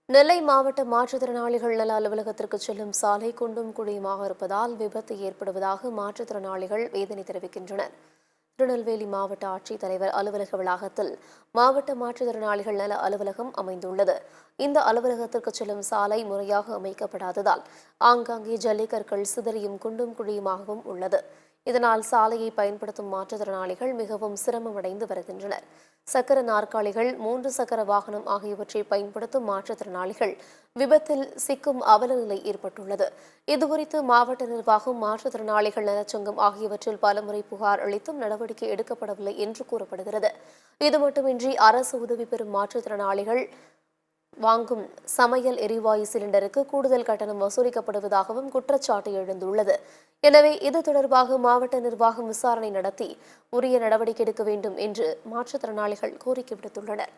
நெல்லை மாவட்ட மாற்றுத்திறனாளிகள் நல அலுவலகத்திற்கு செல்லும் சாலை குண்டும் குழியுமாக இருப்பதால் விபத்து ஏற்படுவதாக மாற்றுத்திறனாளிகள் வேதனை தெரிவிக்கின்றனர். திருநெல்வேலி மாவட்ட ஆட்சித்தலைவர் அலுவலக வளாகத்தில் மாவட்ட மாற்றுத்திறனாளிகள் நல அலுவலகம் அமைந்துள்ளது. இந்த அலுவலகத்திற்கு செல்லும் சாலை முறையாக அமைக்கப்படாததால் ஆங்காங்கே ஜல்லிக்கற்கள் சிதறியும் குண்டும் குழியுமாகவும் உள்ளது. இதனால் சாலையை பயன்படுத்தும் மாற்றுத்திறனாளிகள் மிகவும் சிரமமடைந்து வருகின்றனர். சக்கர நாற்காலிகள், 3 சக்கர வாகனம் ஆகியவற்றை பயன்படுத்தும் மாற்றுத்திறனாளிகள் விபத்தில் சிக்கும் அவலநிலை ஏற்பட்டுள்ளது. இதுகுறித்து மாவட்ட நிர்வாகம், மாற்றுத்திறனாளிகள் நலச்சங்கம் ஆகியவற்றில் பலமுறை புகார் அளித்தும் நடவடிக்கை எடுக்கப்படவில்லை என்று கூறப்படுகிறது. இது மட்டுமின்றி அரசு உதவி பெறும் மாற்றுத்திறனாளிகள் வாங்கும் சமையல் எரிவாயு சிலிண்டருக்கு கூடுதல் கட்டணம் வசூலிக்கப்படுவதாகவும் குற்றச்சாட்டு எழுந்துள்ளது. எனவே இது தொடர்பாக மாவட்ட நிர்வாகம் விசாரணை நடத்தி உரிய நடவடிக்கை எடுக்க வேண்டும் என்று மாற்றுத்திறனாளிகள் கோரிக்கை விடுத்துள்ளனர்.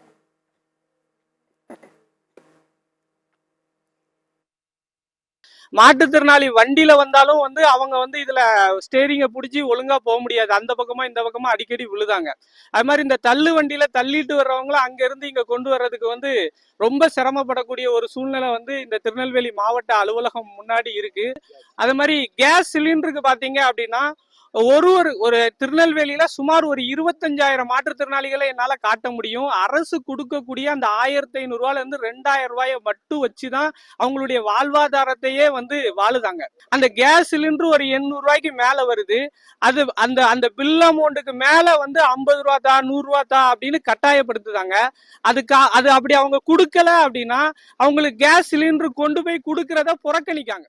மாற்றுத்திறனாளி வண்டியில வந்தாலும் அவங்க இதுல ஸ்டேரிங்கை பிடிச்சி ஒழுங்கா போக முடியாது. அந்த பக்கமா இந்த பக்கமா அடிக்கடி விழுதாங்க. அது மாதிரி இந்த தள்ளு வண்டியில தள்ளிட்டு வர்றவங்களும் அங்க இருந்து இங்க கொண்டு வர்றதுக்கு ரொம்ப சிரமப்படக்கூடிய ஒரு சூழ்நிலை இந்த திருநெல்வேலி மாவட்ட அலுவலகம் முன்னாடி இருக்கு. அது மாதிரி கேஸ் சிலிண்டருக்கு பாத்தீங்க அப்படின்னா ஒரு திருநெல்வேலியில சுமார் ஒரு 25,000 மாற்றுத்திறனாளிகளை என்னால காட்ட முடியும். அரசு கொடுக்கக்கூடிய அந்த 1,500 ரூபாயில இருந்து 2,000 ரூபாயை மட்டும் வச்சுதான் அவங்களுடைய வாழ்வாதாரத்தையே வாழுதாங்க. அந்த கேஸ் சிலிண்டர் ஒரு 800 ரூபாய்க்கு மேல வருது. அது அந்த அந்த பில் அமௌண்ட்டுக்கு மேல 50 ரூபா தான், 100 ரூபா தான் அப்படின்னு கட்டாயப்படுத்துதாங்க. அது அப்படி அவங்க கொடுக்கல அப்படின்னா அவங்களுக்கு கேஸ் சிலிண்டர் கொண்டு போய் கொடுக்கறத புறக்கணிக்காங்க.